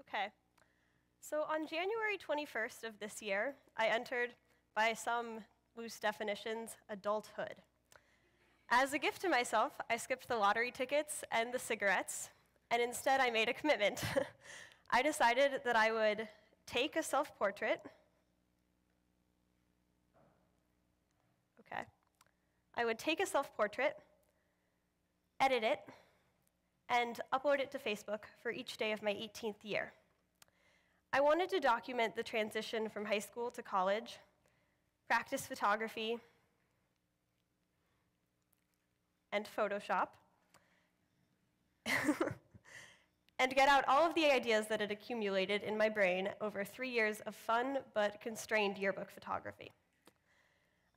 Okay. So on January 21st of this year, I entered, by some loose definitions, adulthood. As a gift to myself, I skipped the lottery tickets and the cigarettes, and instead I made a commitment. I decided that I would take a self-portrait. Okay. I would take a self-portrait, edit it, and upload it to Facebook for each day of my 18th year. I wanted to document the transition from high school to college, practice photography, and Photoshop, and get out all of the ideas that had accumulated in my brain over 3 years of fun but constrained yearbook photography.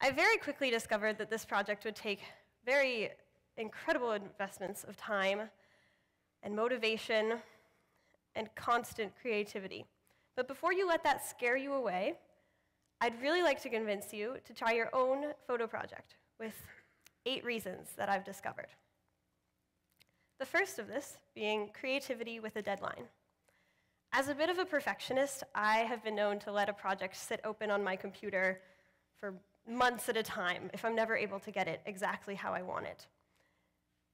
I very quickly discovered that this project would take very incredible investments of time and motivation and constant creativity. But before you let that scare you away, I'd really like to convince you to try your own photo project with 8 reasons that I've discovered. The first of this being creativity with a deadline. As a bit of a perfectionist, I have been known to let a project sit open on my computer for months at a time if I'm never able to get it exactly how I want it.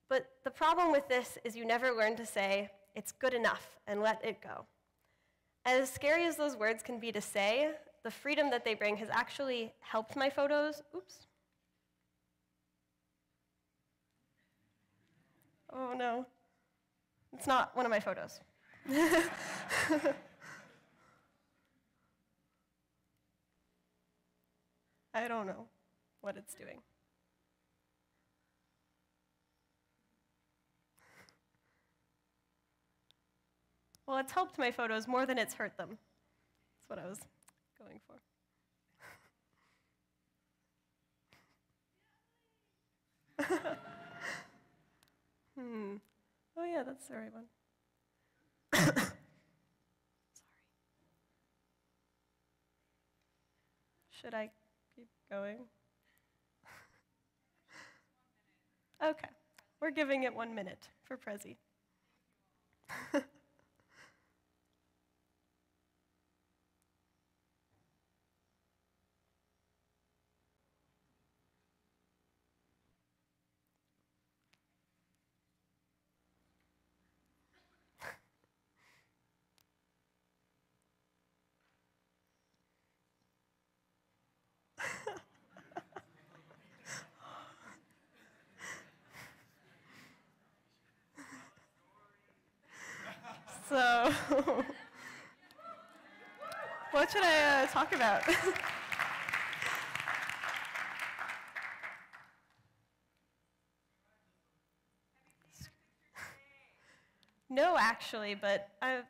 But the problem with this is you never learn to say, it's good enough, and let it go. As scary as those words can be to say, the freedom that they bring has actually helped my photos. Oops. Oh no, it's not one of my photos. I don't know what it's doing. Well, it's helped my photos more than it's hurt them. That's what I was going for. Oh yeah, that's the right one. Sorry. Should I keep going? Okay, we're giving it 1 minute for Prezi. So, what should I talk about? No, actually, but I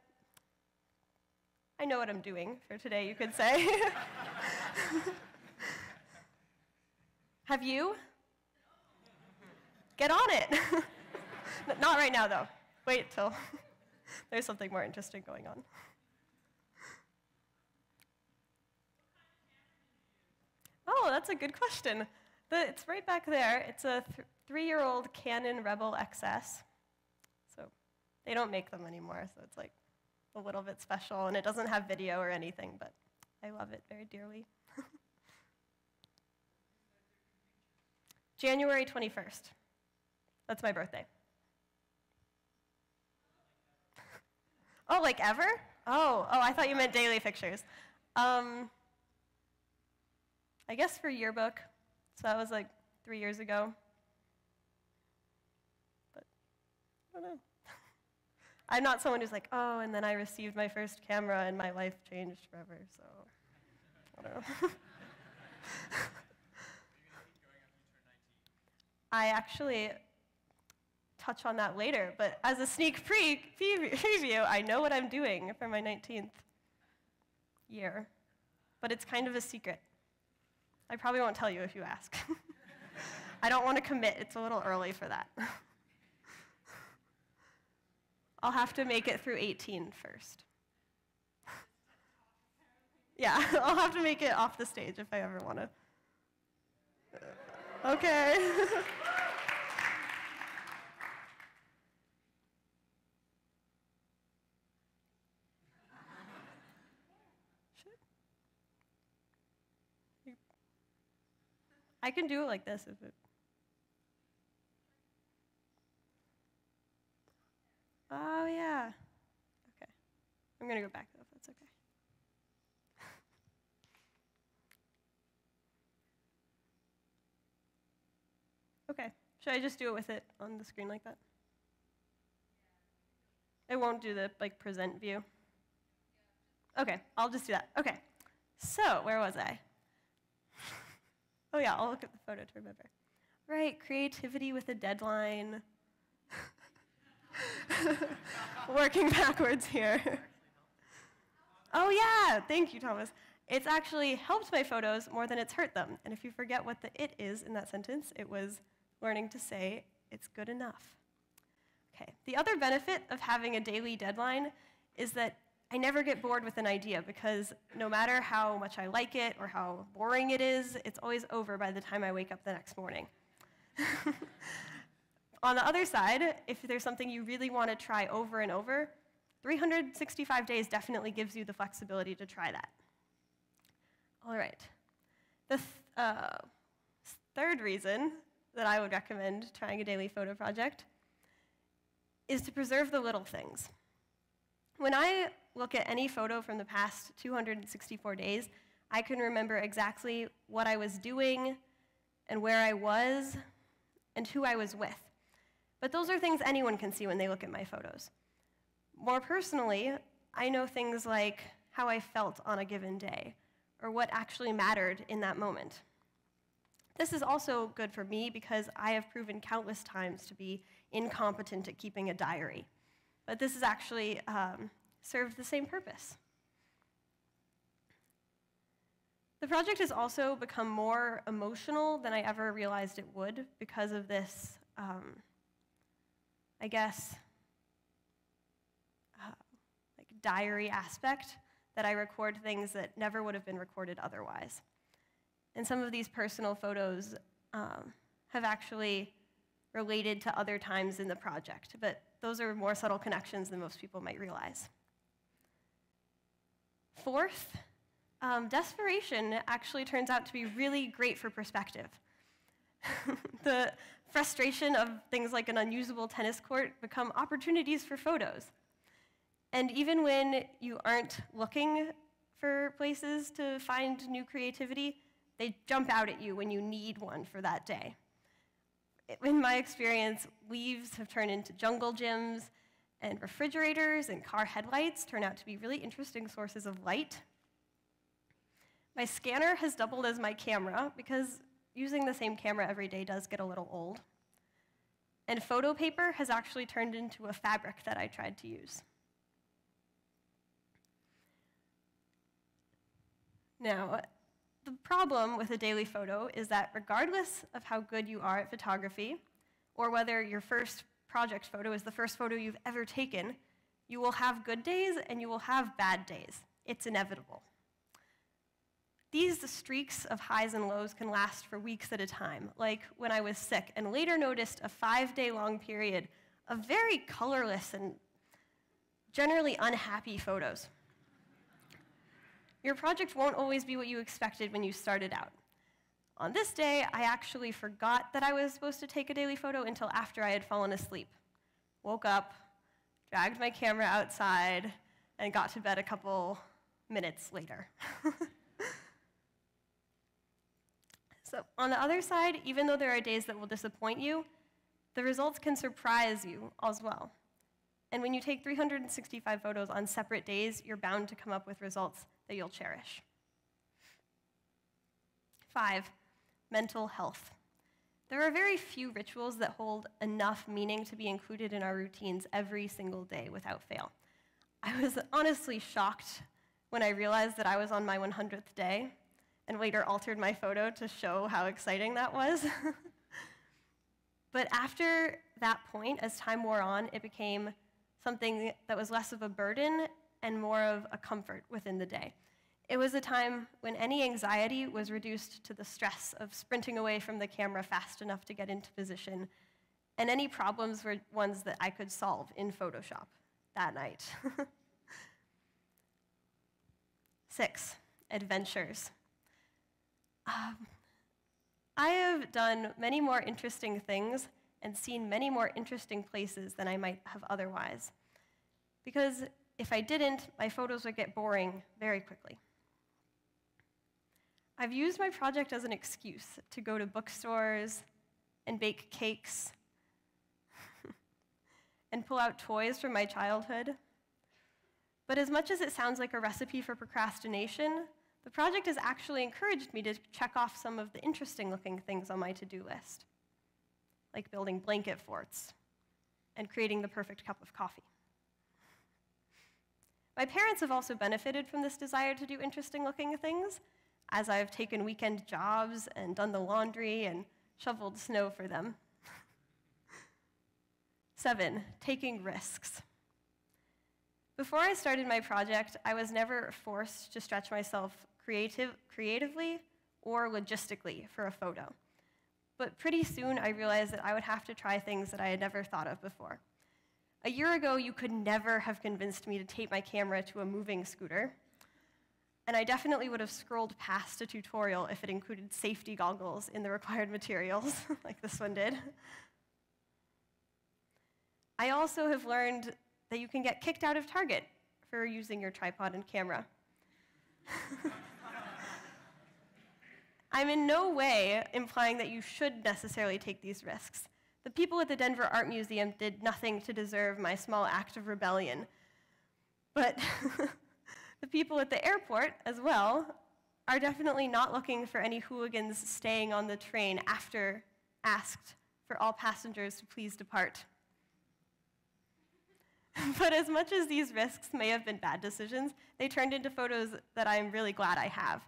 know what I'm doing for today, you could say. Have you? Get on it. Not right now, though. Wait till there's something more interesting going on. Oh, that's a good question. It's right back there. It's a 3-year-old Canon Rebel XS. So they don't make them anymore, so it's like a little bit special, and it doesn't have video or anything, but I love it very dearly. January 21st. That's my birthday. Oh, like ever? Oh, I thought you meant daily pictures. I guess for yearbook, so that was like 3 years ago. But I don't know. I'm not someone who's like, oh, and then I received my first camera and my life changed forever, so I don't know. I actually touch on that later, but as a sneak preview, I know what I'm doing for my 19th year, but it's kind of a secret. I probably won't tell you if you ask. I don't want to commit. It's a little early for that. I'll have to make it through 18 first. Yeah, I'll have to make it off the stage if I ever want to. Okay. can do it like this if it... Oh, yeah. Okay. I'm going to go back, though, if that's okay. Okay. Should I just do it with it on the screen like that? It won't do the, like, present view? Okay, I'll just do that. Okay. So, where was I? Oh, yeah, I'll look at the photo to remember. Right, creativity with a deadline. Working backwards here. Oh, yeah, thank you, Thomas. It's actually helped my photos more than it's hurt them. And if you forget what the "it" is in that sentence, it was learning to say it's good enough. Okay, the other benefit of having a daily deadline is that I never get bored with an idea because no matter how much I like it or how boring it is, it's always over by the time I wake up the next morning. On the other side, if there's something you really want to try over and over, 365 days definitely gives you the flexibility to try that. All right. The third reason that I would recommend trying a daily photo project is to preserve the little things. When I look at any photo from the past 264 days, I can remember exactly what I was doing and where I was and who I was with. But those are things anyone can see when they look at my photos. More personally, I know things like how I felt on a given day or what actually mattered in that moment. This is also good for me because I have proven countless times to be incompetent at keeping a diary. But this has actually served the same purpose. The project has also become more emotional than I ever realized it would because of this, I guess, like diary aspect that I record things that never would have been recorded otherwise. And some of these personal photos have actually related to other times in the project, but those are more subtle connections than most people might realize. Fourth, Desperation actually turns out to be really great for perspective. The frustration of things like an unusable tennis court become opportunities for photos. And even when you aren't looking for places to find new creativity, they jump out at you when you need one for that day. In my experience, leaves have turned into jungle gyms, and refrigerators and car headlights turn out to be really interesting sources of light. My scanner has doubled as my camera because using the same camera every day does get a little old. And photo paper has actually turned into a fabric that I tried to use. Now, the problem with a daily photo is that regardless of how good you are at photography, or whether your first project photo is the first photo you've ever taken, you will have good days and you will have bad days. It's inevitable. These streaks of highs and lows can last for weeks at a time, like when I was sick and later noticed a 5-day-long period of very colorless and generally unhappy photos. Your project won't always be what you expected when you started out. On this day, I actually forgot that I was supposed to take a daily photo until after I had fallen asleep. Woke up, dragged my camera outside, and got to bed a couple minutes later. So on the other side, even though there are days that will disappoint you, the results can surprise you as well. And when you take 365 photos on separate days, you're bound to come up with results that you'll cherish. 5, mental health. There are very few rituals that hold enough meaning to be included in our routines every single day without fail. I was honestly shocked when I realized that I was on my 100th day and later altered my photo to show how exciting that was. But after that point, as time wore on, it became something that was less of a burden and more of a comfort within the day. It was a time when any anxiety was reduced to the stress of sprinting away from the camera fast enough to get into position, and any problems were ones that I could solve in Photoshop that night. 6, adventures. I have done many more interesting things and seen many more interesting places than I might have otherwise. Because if I didn't, my photos would get boring very quickly. I've used my project as an excuse to go to bookstores and bake cakes and pull out toys from my childhood. But as much as it sounds like a recipe for procrastination, the project has actually encouraged me to check off some of the interesting-looking things on my to-do list, like building blanket forts and creating the perfect cup of coffee. My parents have also benefited from this desire to do interesting-looking things, as I've taken weekend jobs and done the laundry and shoveled snow for them. 7, taking risks. Before I started my project, I was never forced to stretch myself creatively or logistically for a photo. But pretty soon I realized that I would have to try things that I had never thought of before. A year ago, you could never have convinced me to tape my camera to a moving scooter. And I definitely would have scrolled past a tutorial if it included safety goggles in the required materials, like this one did. I also have learned that you can get kicked out of Target for using your tripod and camera. I'm in no way implying that you should necessarily take these risks. The people at the Denver Art Museum did nothing to deserve my small act of rebellion. But the people at the airport, as well, are definitely not looking for any hooligans staying on the train after asked for all passengers to please depart. But as much as these risks may have been bad decisions, they turned into photos that I'm really glad I have.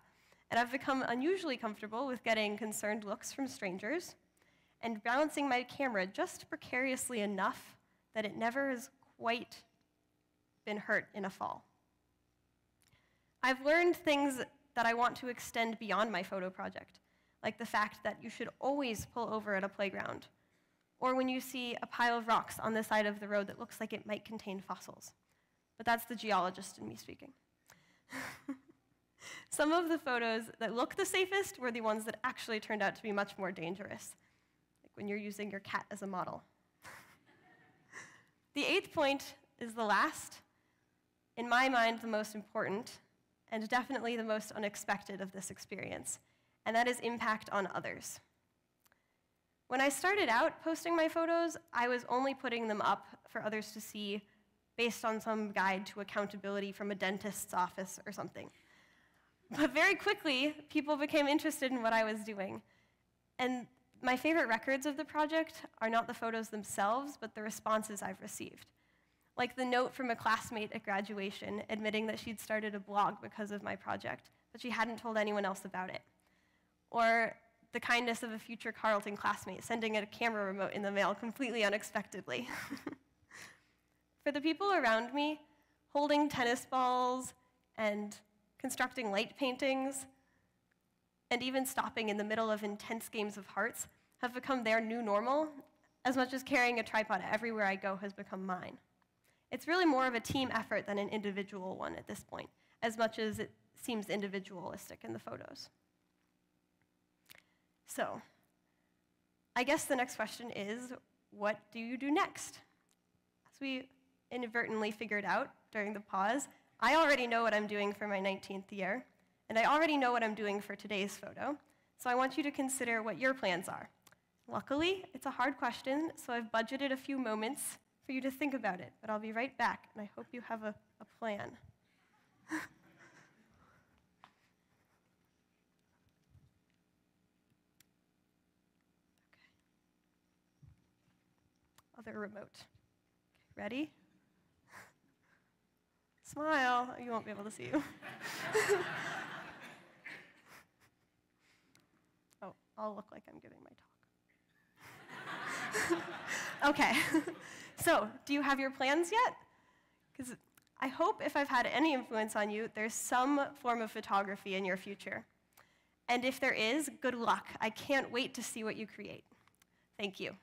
And I've become unusually comfortable with getting concerned looks from strangers and balancing my camera just precariously enough that it never has quite been hurt in a fall. I've learned things that I want to extend beyond my photo project, like the fact that you should always pull over at a playground, or when you see a pile of rocks on the side of the road that looks like it might contain fossils. But that's the geologist in me speaking. Some of the photos that look the safest were the ones that actually turned out to be much more dangerous, like when you're using your cat as a model. The 8th point is the last, in my mind the most important, and definitely the most unexpected of this experience, and that is impact on others. When I started out posting my photos, I was only putting them up for others to see based on some guide to accountability from a dentist's office or something. But very quickly, people became interested in what I was doing. And my favorite records of the project are not the photos themselves, but the responses I've received. Like the note from a classmate at graduation admitting that she'd started a blog because of my project, but she hadn't told anyone else about it. Or the kindness of a future Carleton classmate sending a camera remote in the mail completely unexpectedly. For the people around me, holding tennis balls and constructing light paintings, and even stopping in the middle of intense games of hearts have become their new normal, as much as carrying a tripod everywhere I go has become mine. It's really more of a team effort than an individual one at this point, as much as it seems individualistic in the photos. So, I guess the next question is, what do you do next? As we inadvertently figured out during the pause, I already know what I'm doing for my 19th year, and I already know what I'm doing for today's photo, so I want you to consider what your plans are. Luckily, it's a hard question, so I've budgeted a few moments for you to think about it, but I'll be right back, and I hope you have a plan. Other remote. Ready? Smile. You won't be able to see you. Oh, I'll look like I'm giving my talk. Okay. So, do you have your plans yet? Because I hope if I've had any influence on you, there's some form of photography in your future. And if there is, good luck. I can't wait to see what you create. Thank you.